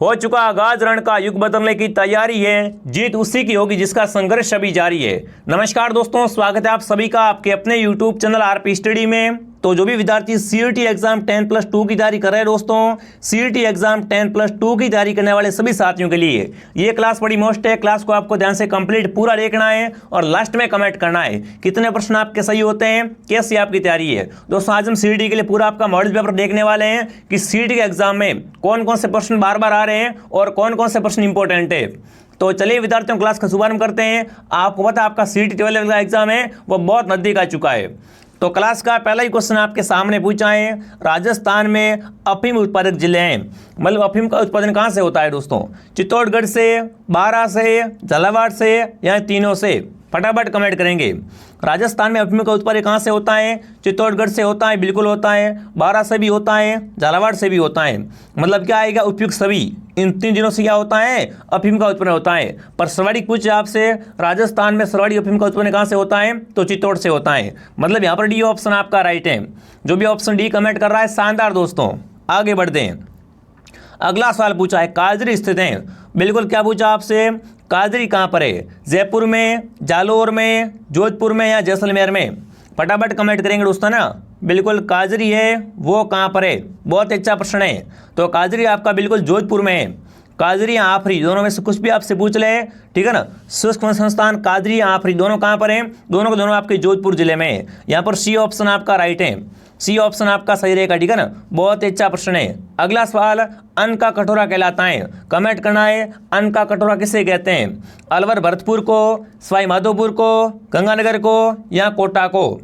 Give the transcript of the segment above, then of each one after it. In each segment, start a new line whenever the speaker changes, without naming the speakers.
हो चुका आगाज, रण का युग बदलने की तैयारी है, जीत उसी की होगी जिसका संघर्ष अभी जारी है। नमस्कार दोस्तों, स्वागत है आप सभी का आपके अपने YouTube चैनल आरपी स्टडी में। तो जो भी विद्यार्थी सीईटी एग्जाम 10+2 की तैयारी कर रहे हैं दोस्तों, सीईटी एग्जाम 10+2 की तैयारी करने वाले सभी साथियों के लिए ये क्लास बड़ी मोस्ट है। क्लास को आपको ध्यान से कंप्लीट पूरा देखना है और लास्ट में कमेंट करना है कितने प्रश्न आपके सही होते हैं, कैसी आपकी तैयारी है। दोस्तों आज हम सीईटी के लिए पूरा आपका मॉडल पेपर देखने वाले हैं कि सीईटी के एग्जाम में कौन कौन से प्रश्न बार बार आ रहे हैं और कौन कौन से प्रश्न इंपॉर्टेंट है। तो चलिए विद्यार्थियों, क्लास का शुभारंभ करते हैं। आपको पता है आपका सीईटी 12 लेवल का एग्जाम है वो बहुत नजदीक आ चुका है। तो क्लास का पहला ही क्वेश्चन आपके सामने पूछा है, राजस्थान में अफीम उत्पादक जिले हैं, मतलब अफीम का उत्पादन कहाँ से होता है दोस्तों? चित्तौड़गढ़ से, बारां से, झालावाड़ से या तीनों से? फटाफट कमेंट करेंगे। राजस्थान में अफीम का उत्पादन कहाँ से होता है? चित्तौड़गढ़ से होता है, बिल्कुल होता है। बारां से भी होता है, झालावाड़ से भी होता है। मतलब क्या आएगा? उपयुक्त सभी इन 3 जिलों से क्या होता है? अफीम का उत्पन्न होता है। पर सर्वाधिक पूछे आपसे, राजस्थान में सर्वाधिक अफीम का उत्पन्न कहाँ से होता है? तो चित्तौड़ से होता है। मतलब यहाँ पर डी ऑप्शन आपका राइट है। जो भी ऑप्शन डी कमेंट कर रहा है शानदार दोस्तों। आगे बढ़ते हैं। अगला सवाल पूछा है, काजरी स्थित है। बिल्कुल क्या पूछा आपसे? काजरी कहाँ पर है? जयपुर में, जालौर में, जोधपुर में या जैसलमेर में? फटाफट कमेंट करेंगे दोस्तों ना। बिल्कुल काजरी है वो कहाँ पर है? बहुत अच्छा प्रश्न है। तो काजरी आपका बिल्कुल जोधपुर में है। काजरी या आफरी दोनों में से कुछ भी आपसे पूछ ले, ठीक है ना। शुष्क संस्थान काजरी या आफरी दोनों कहाँ पर हैं? दोनों के दोनों आपके जोधपुर जिले में है। यहाँ पर सी ऑप्शन आपका राइट है। सी ऑप्शन आपका सही रहेगा, ठीक है ना। बहुत अच्छा प्रश्न है। अगला सवाल, अन्न का कटोरा कहलाता है। कमेंट करना है अन्न का कटोरा किसे कहते हैं? अलवर भरतपुर को, सवाई माधोपुर को, गंगानगर को या कोटा को?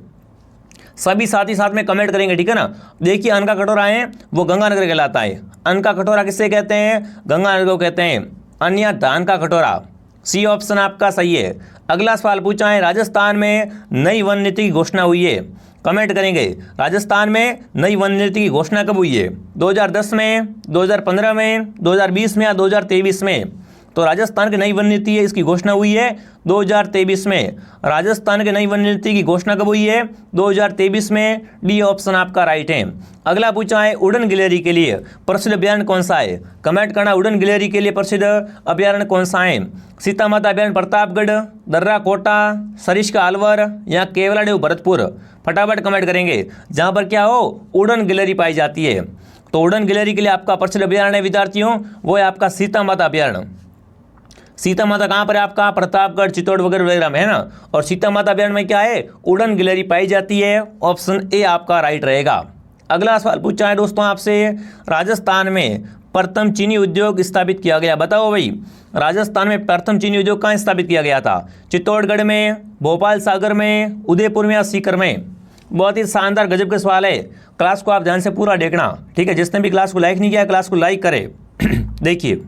सभी साथी साथ में कमेंट करेंगे, ठीक है ना। देखिए अन्न का कटोरा है वो गंगानगर कहलाता है। अन्न का कटोरा किसे कहते हैं? गंगानगर को कहते हैं। अन्न या धान का कटोरा, सी ऑप्शन आपका सही है। अगला सवाल पूछा है, राजस्थान में नई वन नीति की घोषणा हुई है। कमेंट करेंगे राजस्थान में नई वन नीति की घोषणा कब हुई है? 2010 में, 2015 में, 2020 में या 2023 में? तो राजस्थान की नई वन नीति है, इसकी घोषणा हुई है 2023 में। राजस्थान की नई वन नीति की घोषणा कब हुई है? 2023 में। डी ऑप्शन आपका राइट है। अगला पूछा है, उड़न गिलहरी के लिए प्रसिद्ध अभयारण्य कौन सा है? कमेंट करना, उड़न गिलहरी के लिए प्रसिद्ध अभयारण्य कौन सा है? सीता माता अभयारण्य प्रतापगढ़, दर्रा कोटा, सरिस्का अलवर या केवलादेव भरतपुर? फटाफट कमेंट करेंगे। जहाँ पर क्या हो? उड़न गिलहरी पाई जाती है। तो उड़न गिलहरी के लिए आपका प्रसिद्ध अभयारण्य विद्यार्थियों वो है आपका सीता माता अभयारण्य। सीता माता कहाँ पर है आपका? प्रतापगढ़, चित्तौड़ वगैरह वगैरह में है ना। और सीता माता अभयारण्य में क्या है? उड़न गिलहरी पाई जाती है। ऑप्शन ए आपका राइट रहेगा। अगला सवाल पूछा है दोस्तों आपसे, राजस्थान में प्रथम चीनी उद्योग स्थापित किया गया। बताओ भाई, राजस्थान में प्रथम चीनी उद्योग कहाँ स्थापित किया गया था? चित्तौड़गढ़ में, भोपाल सागर में, उदयपुर में या सीकर में? बहुत ही शानदार गजब के सवाल है। क्लास को आप ध्यान से पूरा देखना, ठीक है। जिसने भी क्लास को लाइक नहीं किया, क्लास को लाइक करे। देखिए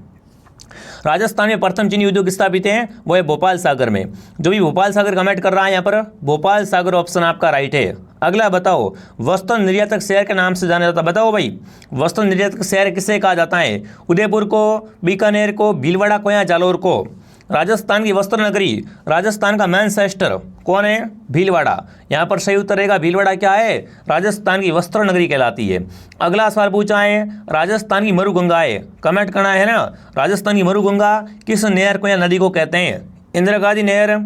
राजस्थान में प्रथम चीनी उद्योग स्थापित हैं वो है भोपाल सागर में। जो भी भोपाल सागर कमेंट कर रहा है यहाँ पर भोपाल सागर ऑप्शन आपका राइट है। अगला बताओ, वस्त्र निर्यातक शहर के नाम से जाना जाता है। बताओ भाई, वस्त्र निर्यातक शहर किसे कहा जाता है? उदयपुर को, बीकानेर को, भीलवाड़ा को या जालौर को? राजस्थान की वस्त्र नगरी, राजस्थान का मैनचेस्टर कौन है? भीलवाड़ा। यहाँ पर सही उत्तर रहेगा भीलवाड़ा क्या है? राजस्थान की वस्त्र नगरी कहलाती है। अगला सवाल पूछा है, राजस्थान की मरुगंगा है। कमेंट करना है ना, राजस्थान की मरुगंगा किस नहर को या नदी को कहते हैं? इंदिरा गांधी नहर,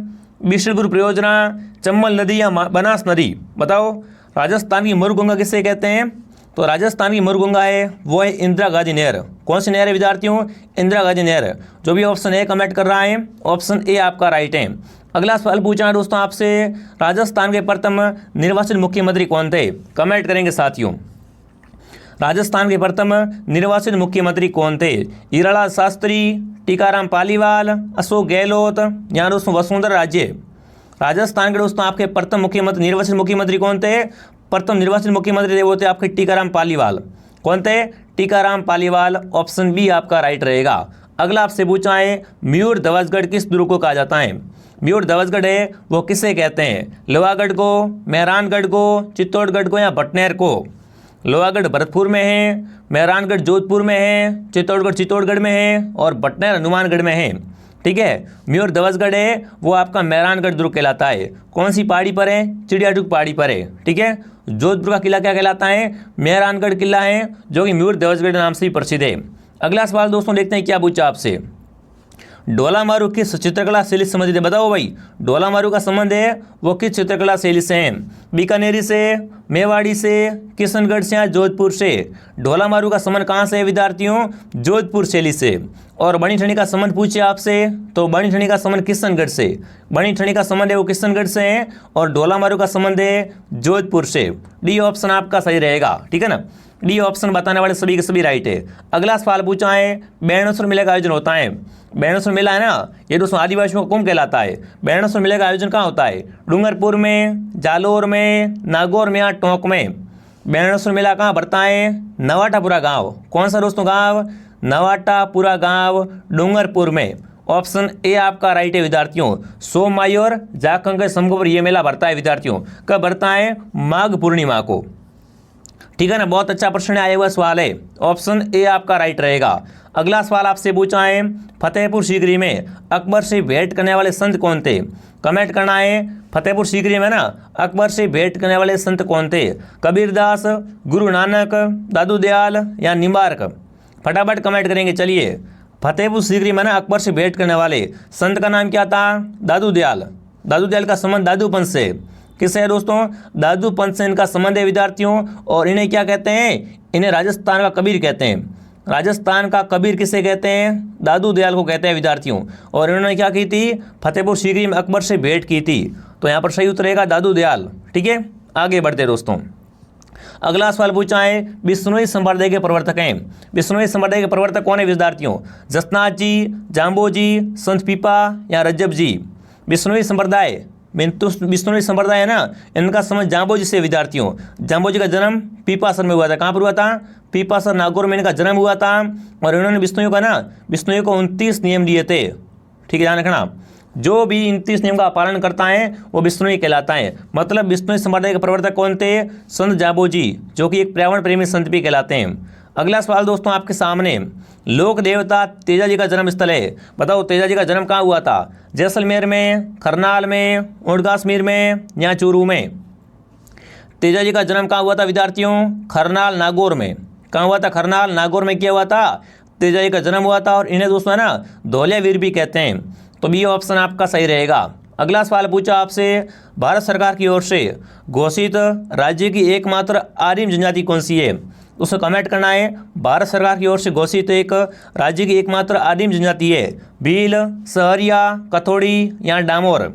बिशनपुर परियोजना, चंबल नदी या बनास नदी? बताओ राजस्थान की मरुगंगा किसे कहते हैं? तो राजस्थान की मरुगंगा है वो है इंदिरा गांधी नहर। कौन सी नहर है विद्यार्थियों? इंदिरा गांधी नहर। जो भी ऑप्शन ए कमेंट कर रहा है ऑप्शन ए आपका राइट है। अगला सवाल पूछा है दोस्तों आपसे, राजस्थान के प्रथम निर्वाचित मुख्यमंत्री कौन थे? कमेंट करेंगे साथियों। राजस्थान के प्रथम निर्वाचित मुख्यमंत्री कौन थे? हीरालाल शास्त्री, टीकाराम पालीवाल, अशोक गहलोत या दोस्तों वसुंधरा राजे? राजस्थान के दोस्तों आपके प्रथम मुख्यमंत्री निर्वाचित मुख्यमंत्री कौन थे? प्रथम निर्वाचित मुख्यमंत्री थे वो थे आपके टीकाराम पालीवाल। कौन थे? टीकाराम पालीवाल। ऑप्शन बी आपका राइट रहेगा। अगला आपसे पूछा है, मयूर ध्वजगढ़ किस दुर्ग को कहा जाता है? मयूर ध्वजगढ़ है वो किसे कहते हैं? लोहागढ़ को, मेहरानगढ़ को, चित्तौड़गढ़ को या भटनेर को? लोहागढ़ भरतपुर में है, मेहरानगढ़ जोधपुर में है, चित्तौड़गढ़ चित्तौड़गढ़ में है और भटनेर हनुमानगढ़ में है। ठीक है, मयूर ध्वजगढ़ है वो आपका मेहरानगढ़ दुर्ग कहलाता है। कौन सी पहाड़ी पर है? चिड़ियाडुग पहाड़ी पर है। ठीक है, जोधपुर का किला क्या कहलाता है? मेहरानगढ़ किला है जो कि मयूर ध्वजगढ़ नाम से ही प्रसिद्ध है। अगला सवाल दोस्तों देखते हैं क्या पूछा आपसे। डोलामारू किस चित्रकला शैली से संबंधित है? बताओ भाई, डोलामारू का संबंध है वो किस चित्रकला शैली से है? बीकानेरी से, मेवाड़ी से, किशनगढ़ से या जोधपुर से? डोलामारू का संबंध कहाँ से है विद्यार्थियों? जोधपुर शैली से। और बनी ठनी का संबंध पूछे आपसे तो बनी ठनी का संबंध किशनगढ़ से, बनी ठनी का संबंध है वो किशनगढ़ से है और डोलामारू का संबंध है जोधपुर से। डी ऑप्शन आपका सही रहेगा, ठीक है ना। डी ऑप्शन बताने वाले सभी के सभी राइट है। अगला सवाल पूछा है, बेणेश्वर मेले का आयोजन होता है। बेणेश्वर मेला है ना, ये दोस्तों आदिवासियों का कुंभ कहलाता है। बेणेश्वर मेले का आयोजन कहाँ होता है? डूंगरपुर में, जालोर में, नागौर में या टोंक में? बेणेश्वर मेला कहाँ पड़ता है? नवाटापुरा गांव। कौन सा दोस्तों गांव? नवाटापुरा गांव, डूंगरपुर में। ऑप्शन ए आपका राइट है विद्यार्थियों। सोमवार और जाखंग के संगम पर यह मेला बढ़ता है विद्यार्थियों। कब बढ़ता है? माघ पूर्णिमा को, ठीक है ना। बहुत अच्छा प्रश्न आया हुआ सवाल है, ऑप्शन ए आपका राइट रहेगा। अगला सवाल आपसे पूछा है, फतेहपुर सीकरी में अकबर से भेंट करने वाले संत कौन थे? कमेंट करना है। फतेहपुर सीकरी में ना अकबर से भेंट करने वाले संत कौन थे? कबीरदास, गुरु नानक, दादू दयाल या निम्बार्क? फटाफट कमेंट करेंगे। चलिए, फतेहपुर सीकरी में ना अकबर से भेंट करने वाले संत का नाम क्या था? दादू दयाल। दादू दयाल का संबंध दादू पंथ से किससे है दोस्तों? दादू पंथ से इनका संबंध है विद्यार्थियों। और इन्हें क्या कहते हैं? इन्हें राजस्थान का कबीर कहते हैं। राजस्थान का कबीर किसे कहते हैं? दादू दयाल को कहते हैं विद्यार्थियों। और इन्होंने क्या की थी? फतेहपुर सीकरी में अकबर से भेंट की थी। तो यहाँ पर सही उत्तर रहेगा दादू दयाल, ठीक है। आगे बढ़ते दोस्तों। अगला सवाल पूछा है, बिश्नोई संप्रदाय के प्रवर्तक हैं। बिश्नोई संप्रदाय के प्रवर्तक कौन है विद्यार्थियों? जसनाथ जी, जाम्बो जी, संत पीपा या रज्जब जी? बिश्नोई संप्रदाय, बिश्नोई संप्रदाय है ना, इनका संबंध जाम्बो जी से विद्यार्थियों। जाम्बो जी का जन्म पीपासर में हुआ था। कहाँ पर हुआ था? पीपासर, नागौर में इनका जन्म हुआ था। और इन्होंने बिश्नोई का ना, बिश्नोई को 29 नियम दिए थे, ठीक है, ध्यान रखना। जो भी 29 नियम का पालन करता है वो बिश्नोई कहलाता है। मतलब बिश्नोई संप्रदाय के प्रवर्तक कौन थे? संत जाम्बो जी, जो कि एक पर्यावरण प्रेमी संत भी कहलाते हैं। अगला सवाल दोस्तों आपके सामने, लोक देवता तेजा जी का जन्म स्थल है। बताओ तेजा जी का जन्म कहाँ हुआ था? जैसलमेर में, करनाल में, उड़गासमीर में या चूरू में? तेजा जी का जन्म कहाँ हुआ था विद्यार्थियों? खरनाल, नागौर में। कहाँ हुआ था? खरनाल, नागौर में किया हुआ था। तेजा जी का जन्म हुआ था और इन्हें दोस्तों है ना धौलिया वीर भी कहते हैं। तो बी ऑप्शन आपका सही रहेगा। अगला सवाल पूछा आपसे, भारत सरकार की ओर से घोषित राज्य की एकमात्र आदिम जनजाति कौन सी है? उसको कमेंट करना है। भारत सरकार की ओर से घोषित एक राज्य की एकमात्र आदिम जनजाति है भील, सहरिया, कथोड़ी या डामोर?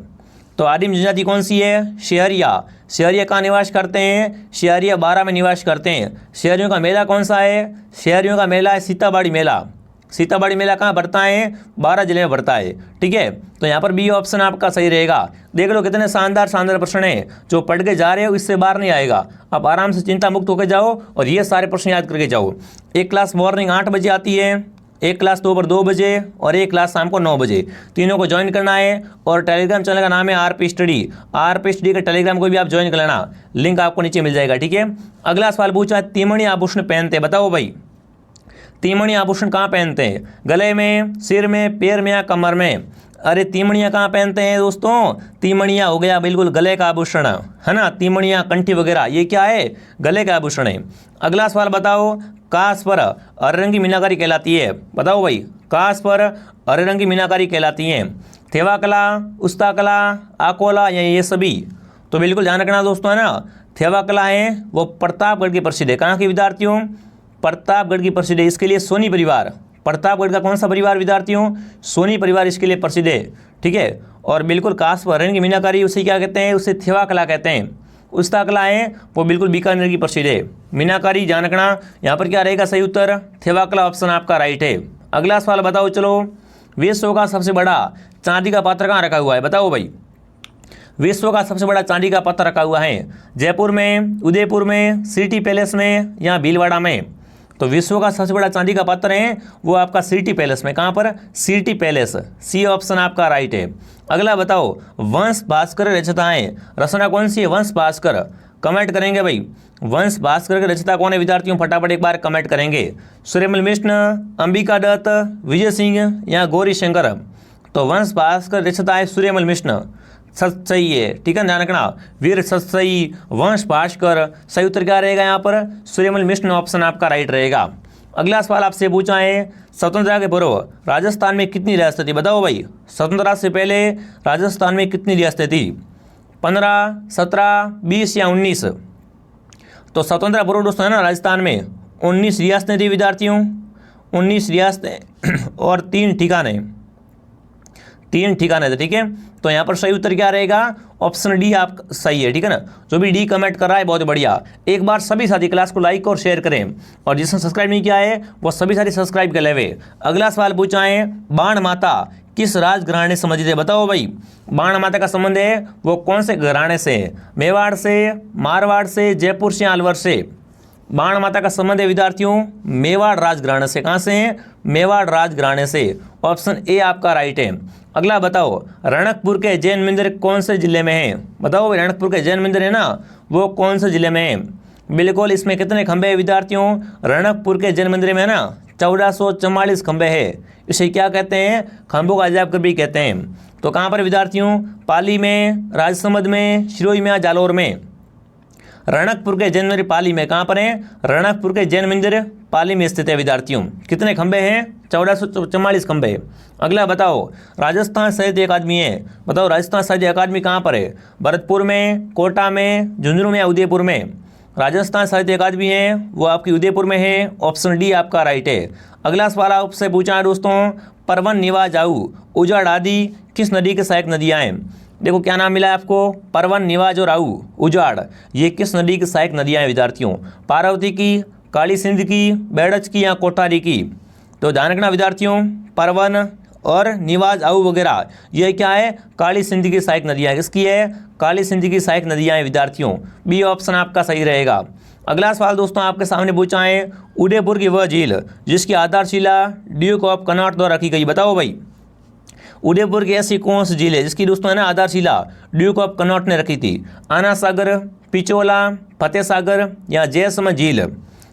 तो आदिम जनजाति कौन सी है? शहरिया। शहरिया कहाँ निवास करते हैं? शहरिया बारा में निवास करते हैं। शहरियों का मेला कौन सा है? शहरियों का मेला है सीताबाड़ी मेला। सीताबाड़ी मेला कहाँ बढ़ता है? 12 जिले में बढ़ता है, ठीक है। तो यहाँ पर बी ऑप्शन आपका सही रहेगा। देख लो कितने शानदार शानदार प्रश्न है, जो पढ़ के जा रहे हो इससे बाहर नहीं आएगा। आप आराम से चिंता मुक्त होकर जाओ और ये सारे प्रश्न याद करके जाओ। एक क्लास मॉर्निंग 8 बजे आती है, एक क्लास दोपहर 2 बजे और एक क्लास शाम को 9 बजे। तीनों को ज्वाइन करना है। और टेलीग्राम चैनल का नाम है आरपी स्टडी। आरपी स्टडी का टेलीग्राम को भी आप ज्वाइन कर लेना, लिंक आपको नीचे मिल जाएगा, ठीक है। अगला सवाल पूछा, तीमणी आभूषण पहनते, बताओ भाई तीमणी आभूषण कहाँ पहनते हैं? गले में, सिर में, पैर में या कमर में? अरे तीमणियाँ कहाँ पहनते हैं दोस्तों? तीमणियाँ हो गया बिल्कुल गले का आभूषण, है ना। तीमणियाँ, कंठी वगैरह ये क्या है? गले का आभूषण है। अगला सवाल बताओ, कास पर हरे रंग की मीनाकारी कहलाती है। बताओ भाई, कास पर हरे रंग की मीनाकारी कहलाती है थेवा कला, उस्ता कला, आकोला या ये सभी? तो बिल्कुल ध्यान रखना दोस्तों, है ना। थेवा कला है वो प्रतापगढ़ की प्रसिद्ध है। कहाँ की विद्यार्थियों? प्रतापगढ़ की प्रसिद्ध है। इसके लिए सोनी परिवार, प्रतापगढ़ का कौन सा परिवार विद्यार्थियों? सोनी परिवार इसके लिए प्रसिद्ध है, ठीक है। और बिल्कुल कास पर हरे रंग की मीनाकारी उसे क्या कहते हैं? उसे थेवा कला कहते हैं। उस्ता कला है वो बिल्कुल बीकानेर की प्रसिद्ध है। मीनाकारी ध्यान रखना, यहाँ पर क्या रहेगा सही उत्तर? थेवा कला ऑप्शन आपका राइट है। अगला सवाल बताओ, चलो, विश्व का सबसे बड़ा चांदी का पात्र कहाँ रखा हुआ है? बताओ भाई, विश्व का सबसे बड़ा चांदी का पात्र रखा हुआ है जयपुर में, उदयपुर में, सिटी पैलेस में या भीलवाड़ा में? तो विश्व का सबसे बड़ा चांदी का पात्र है वो आपका सिटी पैलेस में। कहाँ पर? सिटी पैलेस, सी ऑप्शन आपका राइट है। अगला बताओ, वंश भास्कर रचयिता है, रचना कौन सी है? वंश भास्कर। कमेंट करेंगे भाई, वंश भास्कर के रचयिता कौन है विद्यार्थियों? फटाफट एक बार कमेंट करेंगे। सूर्यमल मिश्र, अंबिका दत्त, विजय सिंह या गौरी शंकर? तो वंश भास्कर रचयिता है सूर्यमल मिश्र, सही है, ठीक है, ध्यान रखना। वीर सही, वंश भास्कर, सही उत्तर क्या रहेगा यहाँ पर? सूर्यमल मिश्र ऑप्शन आपका राइट रहेगा। अगला सवाल आपसे पूछा है, स्वतंत्रता के पूर्व राजस्थान में कितनी रियासतें थी? बताओ भाई, स्वतंत्रता से पहले राजस्थान में कितनी रियासतें थी? 15, 17, 20 या 19? तो स्वतंत्रता पूर्व दोस्तों है ना, राजस्थान में 19 रियासतें थी विद्यार्थियों, 19 रियासतें और 3 ठिकाने थे। ठीक है, तो यहाँ पर सही उत्तर क्या रहेगा? ऑप्शन डी आप सही है। ठीक है ना, जो भी डी कमेंट कर रहा है बहुत बढ़िया। एक बार सभी साथी क्लास को लाइक और शेयर करें, और जिसने सब्सक्राइब नहीं किया है वो सभी साथी सब्सक्राइब कर लेवे। अगला सवाल पूछा है, बाण माता किस राजघराने से संबंधित है? बताओ भाई, बाण माता का संबंध है वो कौन से घराने से? मेवाड़ से, मारवाड़ से, जयपुर से, अलवर से? बाण माता का संबंध है विद्यार्थियों मेवाड़ राजघराने से। कहाँ से है? मेवाड़ राजघराने से। ऑप्शन ए आपका राइट है। अगला बताओ, रणकपुर के जैन मंदिर कौन से जिले में है? बताओ, रणकपुर के जैन मंदिर है ना, वो कौन से जिले में है? बिल्कुल, इसमें कितने खंबे हैं विद्यार्थियों? रणकपुर के जैन मंदिर में ना 1444 खंबे हैं। इसे क्या कहते हैं? खंभों का अजायब घर भी कहते हैं। तो कहाँ पर विद्यार्थियों? पाली में, राजसमंद में, सिरोही में या जालौर में? रणकपुर के जैन मंदिर पाली में। कहाँ पर है? रणकपुर के जैन मंदिर पाली में स्थित है विद्यार्थियों। कितने खंबे हैं? 1444 खंबे। अगला बताओ, राजस्थान साहित्य अकादमी है। बताओ, राजस्थान साहित्य अकादमी कहाँ पर है? भरतपुर में, कोटा में, झुंझुनू में या उदयपुर में? राजस्थान साहित्य अकादमी है वो आपकी उदयपुर में है। ऑप्शन डी आपका राइट है। अगला सवाल आपसे पूछा है दोस्तों, परवन, निवा, जाऊ, उजाड़ आदि किस नदी के सहायक नदियाँ हैं? देखो क्या नाम मिला है आपको, परवन, निवाज और आऊ, उजाड़, ये किस नदी की सहायक नदियाँ हैं विद्यार्थियों? पार्वती की, काली सिंध की, बेड़च की या कोठारी की? तो ध्यान रखना विद्यार्थियों, परवन और निवाज, आऊ वगैरह ये क्या है? काली सिंध की सहायक नदियाँ। किसकी है? काली सिंध की सहायक नदियाँ हैं विद्यार्थियों। बी ऑप्शन आपका सही रहेगा। अगला सवाल दोस्तों आपके सामने पूछा है, उदयपुर की वह झील जिसकी आधारशिला ड्यूक ऑफ कनॉट द्वारा रखी गई। बताओ भाई, उदयपुर की ऐसी कौन सी झील है जिसकी दोस्तों है ना आधारशिला ड्यूक ऑफ कनॉट ने रखी थी? आना सागर, पिचोला, फतेह सागर या जयसमंद झील?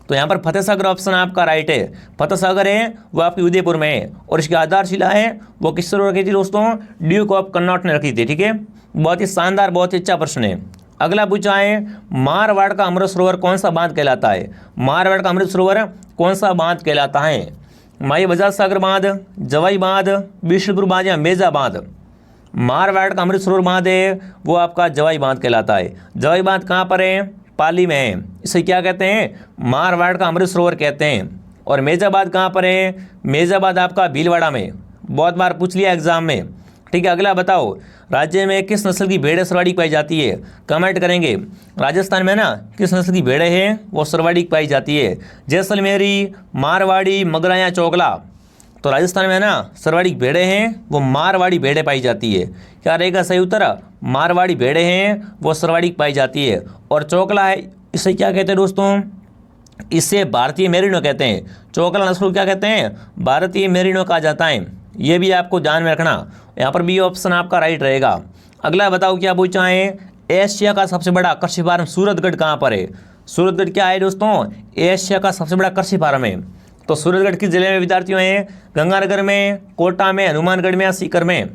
तो यहाँ पर फतेह सागर ऑप्शन आपका राइट है। फतेह सागर है वो आपकी उदयपुर में है, और इसकी आधारशिला है वो किस तरह रखी थी दोस्तों? ड्यूक ऑफ कनॉट ने रखी थी। ठीक है, बहुत ही शानदार, बहुत ही अच्छा प्रश्न है। अगला पूछा है, मारवाड़ का अमृत सरोवर कौन सा बांध कहलाता है? मारवाड़ का अमृत सरोवर कौन सा बांध कहलाता है? माई बजाज सागर बांध, जवाई बांध, बिशनपुर बांध या मेजा बांध? मारवाड़ का अमृत सरोवर बांध है वो आपका जवाई बांध कहलाता है। जवाई बांध कहाँ पर है? पाली में है। इसे क्या कहते हैं? मारवाड़ का अमृत सरोवर कहते हैं। और मेजाबाद कहाँ पर है? मेजाबाद आपका भीलवाड़ा में। बहुत बार पूछ लिया एग्जाम में। ठीक है, अगला बताओ, राज्य में किस नस्ल की भेड़ें सर्वाधिक पाई जाती है? कमेंट करेंगे। राजस्थान में ना किस नस्ल की भेड़ें हैं वो सर्वाधिक पाई जाती है? जैसलमेरी, मारवाड़ी, मगरा या चोकला? तो राजस्थान में ना सर्वाधिक भेड़ें हैं वो मारवाड़ी भेड़ें पाई जाती है। क्या रहेगा सही उत्तर? मारवाड़ी भेड़ें हैं वो सर्वाधिक पाई जाती है। और चोकला है, इसे क्या कहते हैं दोस्तों? इसे भारतीय मेरिनो कहते हैं। चोकला नस्ल को क्या कहते हैं? भारतीय मेरिनो कहा जाता है। ये भी आपको ध्यान में रखना। यहाँ पर बी ऑप्शन आपका राइट रहेगा। अगला बताओ क्या पूछा है, एशिया का सबसे बड़ा कृषि फार्म सूरतगढ़ कहाँ पर है? सूरतगढ़ क्या है दोस्तों? एशिया का सबसे बड़ा कृषि फार्म है। तो सूरतगढ़ किस जिले में विद्यार्थियों हैं? गंगानगर में, कोटा में, हनुमानगढ़ में या सीकर में?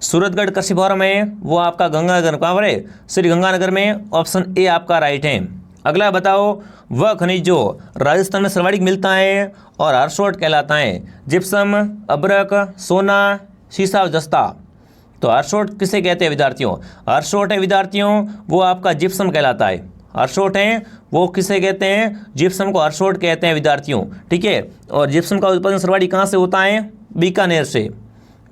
सूरतगढ़ कृषि फार्म है वो आपका गंगानगर, कहाँ पर है? श्री गंगानगर में। ऑप्शन ए आपका राइट है। अगला बताओ, वह खनिज जो राजस्थान में सर्वाधिक मिलता है और हर्सोट कहलाता है? जिप्सम, अब्रक, सोना, शीशा और जस्ता? तो हर्सोट किसे कहते हैं विद्यार्थियों? हर्सोट है विद्यार्थियों वो आपका जिप्सम कहलाता है। हर्सोट है वो किसे कहते हैं? जिप्सम को हर्सोट कहते हैं विद्यार्थियों। ठीक है, और जिप्सम का उत्पादन सर्वाधिक कहाँ से होता है? बीकानेर से।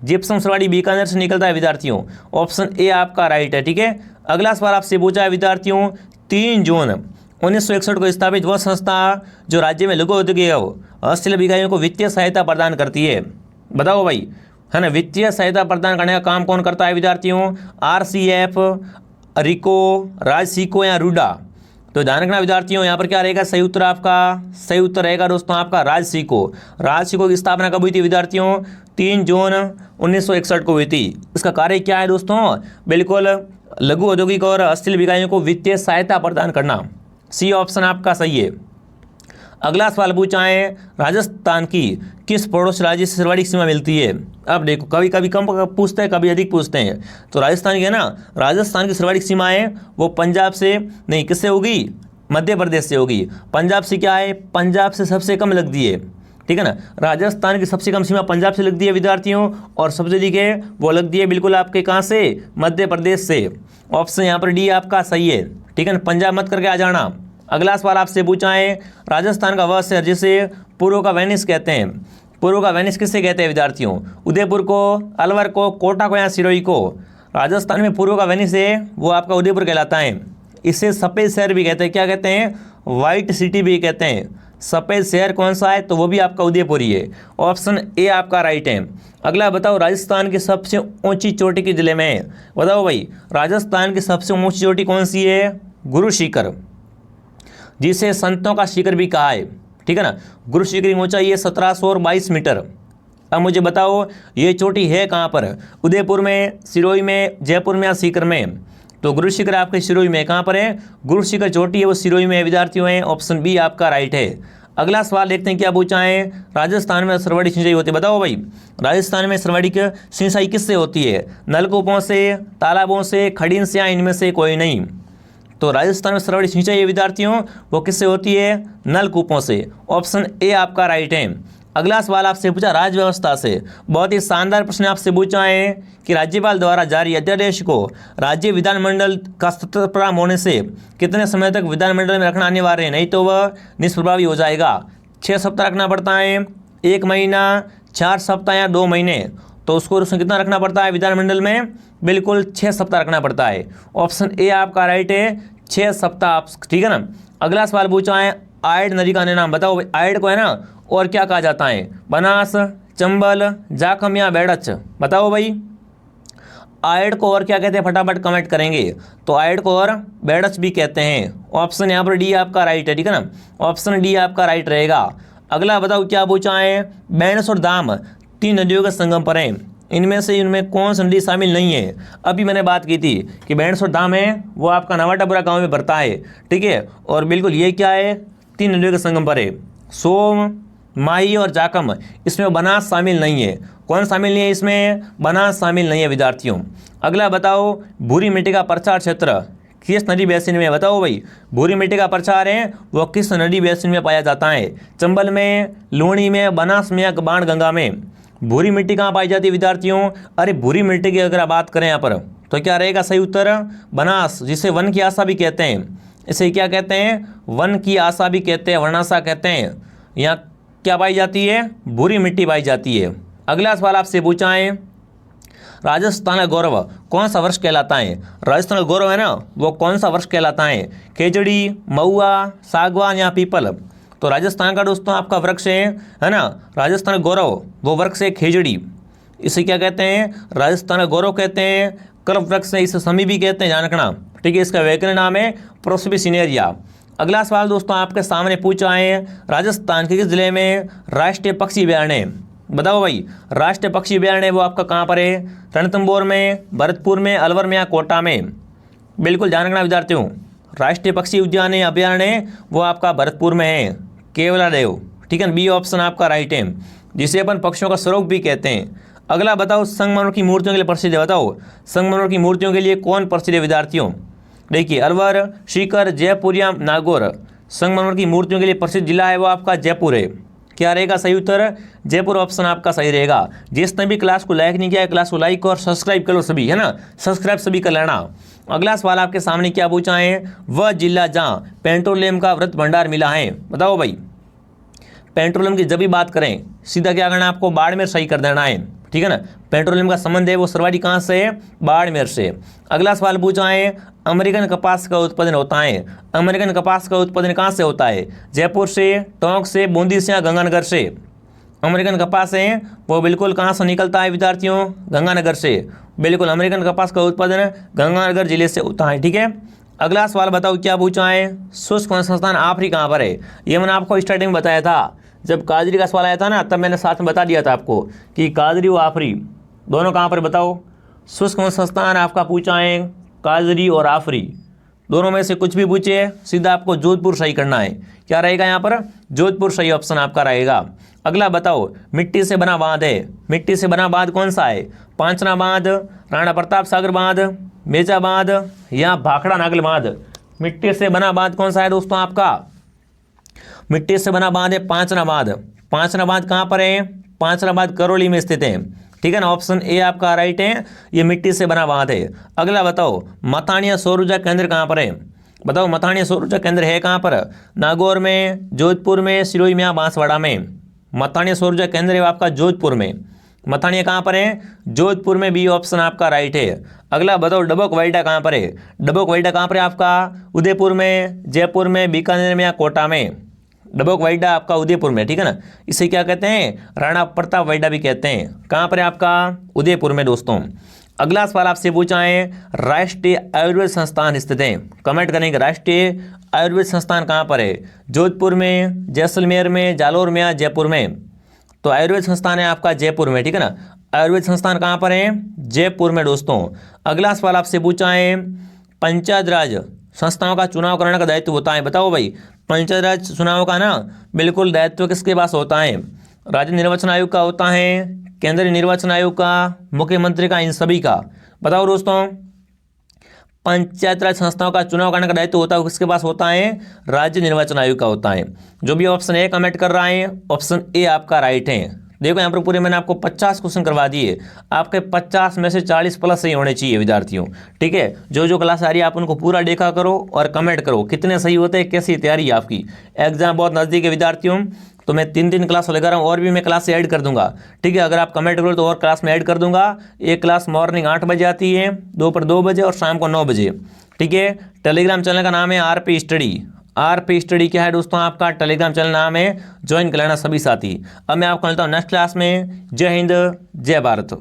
जिप्सम सर्वाधिक बीकानेर से निकलता है विद्यार्थियों। ऑप्शन ए आपका राइट है। ठीक है, अगला सवाल आपसे पूछा है विद्यार्थियों, 3 जून 1961 को स्थापित वह संस्था जो राज्य में लघु उद्योग हस्तशिल्प इकाइयों को वित्तीय सहायता प्रदान करती है? बताओ भाई, है ना, वित्तीय सहायता प्रदान करने का काम कौन करता है विद्यार्थियों? RCF, रिको, राजसिको या रूडा? तो ध्यान रखना विद्यार्थियों, यहाँ पर क्या रहेगा सही उत्तर? आपका सही उत्तर रहेगा दोस्तों आपका राजसिको। राजसिको की स्थापना कब हुई थी विद्यार्थियों? 3 जून 1961 को हुई थी। इसका कार्य क्या है दोस्तों? बिल्कुल लघु औद्योगिक और हस्तशिल्प इकाइयों को वित्तीय सहायता प्रदान करना। सी ऑप्शन आपका सही है। अगला सवाल पूछा है, राजस्थान की किस पड़ोसी राज्य से सर्वाधिक सीमा मिलती है? अब देखो, कभी कभी कम पूछते हैं, कभी अधिक पूछते हैं। तो राजस्थान की है ना, राजस्थान की सर्वाधिक सीमा है वो पंजाब से नहीं, किससे होगी? मध्य प्रदेश से होगी। पंजाब से क्या है, पंजाब से सबसे कम लगती है, ठीक है ना। राजस्थान की सबसे कम सीमा पंजाब से लगती है विद्यार्थियों, और सबसे अधिक है वो लगती है बिल्कुल आपके कहाँ से, मध्य प्रदेश से। ऑप्शन यहाँ पर डी आपका सही है, ठीक है ना। पंजाब मत करके आ जाना। अगला सवाल आपसे पूछा है, राजस्थान का वह शहर जिसे पूर्व का वेनिस कहते हैं, पूर्व का वेनिस किससे कहते हैं विद्यार्थियों, उदयपुर को, अलवर को, कोटा को या सिरोही को। राजस्थान में पूर्व का वेनिस है वो आपका उदयपुर कहलाता है। इसे सफ़ेद शहर भी कहते हैं, क्या कहते हैं, वाइट सिटी भी कहते हैं। सफ़ेद शहर कौन सा है, तो वो भी आपका उदयपुर ही है। ऑप्शन ए आपका राइट है। अगला बताओ, राजस्थान की सबसे ऊंची चोटी किस जिले में है, बताओ भाई, राजस्थान की सबसे ऊंची चोटी कौन सी है, गुरु शिखर, जिसे संतों का शिखर भी कहा है, ठीक है ना। गुरु शिखर की ऊंचाई है 1722 मीटर। अब मुझे बताओ ये चोटी है कहाँ पर, उदयपुर में, सिरोही में, जयपुर में या सीकर में। तो गुरु शिखर आपके सिरोही में, कहाँ पर है, गुरु शिखर चोटी है वो सिरोही में विद्यार्थियों है। ऑप्शन बी आपका राइट है। अगला सवाल देखते हैं क्या पूछा है, राजस्थान में सर्वाधिक सिंचाई होती है, बताओ भाई, राजस्थान में सर्वाधिक सिंचाई किससे होती है, नलकूपों से, तालाबों से, खड़ीन से या इनमें से कोई नहीं। तो राजस्थान में सर्वाधिक सिंचाई विद्यार्थियों वो किससे होती है, नलकूपों से। ऑप्शन ए आपका राइट है। अगला सवाल आपसे पूछा राज्य व्यवस्था से, बहुत ही शानदार प्रश्न आपसे पूछा है कि राज्यपाल द्वारा जारी अध्यादेश को राज्य विधानमंडल का सत्ता होने से कितने समय तक विधानमंडल में रखना अनिवार्य है, नहीं तो वह निष्प्रभावी हो जाएगा। 6 सप्ताह रखना पड़ता है, 1 महीना, 4 सप्ताह या 2 महीने। तो उसको कितना रखना पड़ता है विधानमंडल में, बिल्कुल 6 सप्ताह रखना पड़ता है। ऑप्शन ए आपका राइट है, 6 सप्ताह, ठीक है ना। अगला सवाल पूछा है, आयड नदी का अन्य नाम, बताओ भाई, आयड को है ना और क्या कहा जाता है, बनास, चंबल, जाखम या बेड़च, बताओ भाई, आयड को और क्या कहते हैं, फटाफट कमेंट करेंगे। तो आयड को और बेड़च भी कहते हैं। ऑप्शन यहाँ पर डी आपका राइट है, ठीक है ना। ऑप्शन डी आपका राइट रहेगा। अगला बताओ क्या पूछा है, बैणस और दाम 3 नदियों के संगम पर हैं, इनमें कौन सी नदी शामिल नहीं है। अभी मैंने बात की थी कि बैणस और दाम है वो आपका नवाटापुरा गाँव में भरता है, ठीक है। और बिल्कुल ये क्या है, 3 नदियों के संगम पर है, सोम, माही और जाखम, इसमें बनास शामिल नहीं है। कौन शामिल नहीं है इसमें, बनास शामिल नहीं है विद्यार्थियों। अगला बताओ, भूरी मिट्टी का प्रचार क्षेत्र किस नदी बेसिन में, बताओ भाई, भूरी मिट्टी का प्रचार है वो किस नदी बेसिन में पाया जाता है, चंबल में, लूणी में, बनास में या बाण गंगा में। भूरी मिट्टी कहाँ पाई जाती है विद्यार्थियों, अरे भूरी मिट्टी की अगर बात करें यहाँ पर तो क्या रहेगा सही उत्तर, बनास, जिसे वन की आशा भी कहते हैं। इसे क्या कहते हैं, वन की आशा भी कहते हैं, वर्णाशा कहते हैं। यहाँ क्या पाई जाती है, भूरी मिट्टी पाई जाती है। अगला सवाल आपसे पूछा है, राजस्थान का गौरव कौन सा वर्ष कहलाता है, राजस्थान का गौरव है ना वो कौन सा वर्ष कहलाता है, खेजड़ी, महुआ, सागवान या पीपल। तो राजस्थान का दोस्तों आपका वृक्ष है ना, राजस्थान का गौरव वो वृक्ष है खेजड़ी। इसे क्या कहते हैं, राजस्थान का गौरव कहते हैं, कल्प वृक्ष है, इसे समी भी कहते हैं, ध्यान रखना, ठीक है। इसका वैज्ञानिक नाम है प्रोसोपिसिनेरिया। अगला सवाल दोस्तों आपके सामने पूछा है, राजस्थान के किस जिले में राष्ट्रीय पक्षी अभयारण्य है, बताओ भाई, राष्ट्रीय पक्षी अभयारण्य वो आपका कहाँ पर है, रणथंभौर में, भरतपुर में, अलवर में या कोटा में। बिल्कुल ध्यान रखना विद्यार्थियों, राष्ट्रीय पक्षी उद्यान अभयारण्य वो आपका भरतपुर में है, केवलादेव, ठीक है। बी ऑप्शन आपका राइट है, जिसे अपन पक्षियों का स्वरूप भी कहते हैं। अगला बताओ, संगमरमर की मूर्तियों के लिए प्रसिद्ध है, बताओ संगमरमर की मूर्तियों के लिए कौन प्रसिद्ध है विद्यार्थियों। देखिए, अलवर, सीकर, जयपुर या नागौर। संगमरमर की मूर्तियों के लिए प्रसिद्ध जिला है वो आपका जयपुर है। क्या रहेगा सही उत्तर, जयपुर ऑप्शन आपका सही रहेगा। जिसने भी क्लास को लाइक नहीं किया है, क्लास को लाइक और सब्सक्राइब कर लो सभी, है ना, सब्सक्राइब सभी कर लेना। अगला सवाल आपके सामने क्या पूछा है, वह जिला जहाँ पेट्रोलियम का वृत्त भंडार मिला है, बताओ भाई। पेट्रोलियम की जब भी बात करें सीधा क्या करना है आपको, बाड़मेर सही कर देना है, ठीक है ना। पेट्रोलियम का संबंध है वो सर्वाधिक कहाँ से है, बाड़मेर से। अगला सवाल पूछा है, अमेरिकन कपास का उत्पादन होता है, अमेरिकन कपास का उत्पादन कहाँ से होता है, जयपुर से, टोंक से, बूंदी से या गंगानगर से। अमेरिकन कपास है वो बिल्कुल कहाँ से निकलता है विद्यार्थियों, गंगानगर से। बिल्कुल अमेरिकन कपास का उत्पादन गंगानगर जिले से होता है, ठीक है। अगला सवाल बताओ क्या पूछा है, शुष्क संस्थान आफरी कहाँ पर है। ये मैंने आपको स्टार्टिंग में बताया था, जब काजरी का सवाल आया था ना तब मैंने साथ में बता दिया था आपको कि काजरी और आफरी दोनों कहाँ पर, बताओ। शुष्क संस्थान आपका पूछा है काजरी और आफरी, दोनों में से कुछ भी पूछे सीधा आपको जोधपुर सही करना है। क्या रहेगा यहाँ पर, जोधपुर सही ऑप्शन आपका रहेगा। अगला बताओ, मिट्टी से बना बांध है, मिट्टी से बना बांध कौन सा है, पांचना बांध, राणा प्रताप सागर बांध, मेजा बांध या भाखड़ा नागल बांध। मिट्टी से बना बांध कौन सा है दोस्तों आपका? मिट्टी से बना बांध है पांचना बांध। पांचना बांध कहाँ पर है? पांचना बांध करौली में स्थित है, ठीक है ना। ऑप्शन ए आपका राइट है, ये मिट्टी से बना बांध है। अगला बताओ, मथानिया सौर ऊर्जा केंद्र कहाँ पर है? बताओ मथानिया सौर ऊर्जा केंद्र है कहाँ पर? नागौर में, जोधपुर में, सिरोही में या बांसवाड़ा में? मथानिया सौर ऊर्जा केंद्र है आपका जोधपुर में। मथानिया कहाँ पर है? जोधपुर में, बी ऑप्शन आपका राइट है। अगला बताओ, डबक वाइडा कहाँ पर है? डबक वाइडा कहाँ पर है आपका? उदयपुर में, जयपुर में, बीकानेर में या कोटा में? डबक वाइडा आपका उदयपुर में, ठीक है ना। इसे क्या कहते हैं? राणा प्रताप वाइडा भी कहते हैं। कहाँ पर है आपका? उदयपुर में दोस्तों। अगला सवाल आपसे पूछा है, राष्ट्रीय आयुर्वेद संस्थान स्थित है। कमेंट करेंगे राष्ट्रीय आयुर्वेद संस्थान कहाँ पर है? जोधपुर में, जैसलमेर में, जालौर में या जयपुर में? तो आयुर्वेद संस्थान है आपका जयपुर में, ठीक है ना। आयुर्वेद संस्थान कहाँ पर है? जयपुर में दोस्तों। अगला सवाल आपसे पूछा है, पंचायत राज संस्थाओं का चुनाव कराने का दायित्व होता है। बताओ भाई, पंचायत राज चुनाव का ना बिल्कुल दायित्व किसके पास होता है? राज्य निर्वाचन आयोग का होता है, केंद्रीय निर्वाचन आयोग का, मुख्यमंत्री का, इन सभी का? बताओ दोस्तों, पंचायत राज संस्थाओं का चुनाव करने का दायित्व होता है किसके पास होता है? राज्य निर्वाचन आयोग का होता है। जो भी ऑप्शन ए कमेंट कर रहा है, ऑप्शन ए आपका राइट है। देखो यहाँ पर पूरे मैंने आपको 50 क्वेश्चन करवा दिए, आपके 50 में से 40 प्लस सही होने चाहिए विद्यार्थियों, ठीक है। जो जो क्लास आ रही है आप उनको पूरा देखा करो और कमेंट करो कितने सही होते हैं, कैसी तैयारी है आपकी। एग्जाम बहुत नज़दीक है विद्यार्थियों, तो मैं 3 क्लास लेकर रहा हूँ, और भी मैं क्लास से ऐड कर दूंगा, ठीक है। अगर आप कमेंट करो तो और क्लास में ऐड कर दूंगा। एक क्लास मॉर्निंग 8 बजे आती है, दोपहर 2 बजे और शाम को 9 बजे, ठीक है। टेलीग्राम चैनल का नाम है आरपी स्टडी। आरपी स्टडी क्या है दोस्तों? आपका टेलीग्राम चैनल नाम है, ज्वाइन कर लेना सभी साथी। अब मैं आपको मिलता हूँ नेक्स्ट क्लास में। जय हिंद, जय भारत।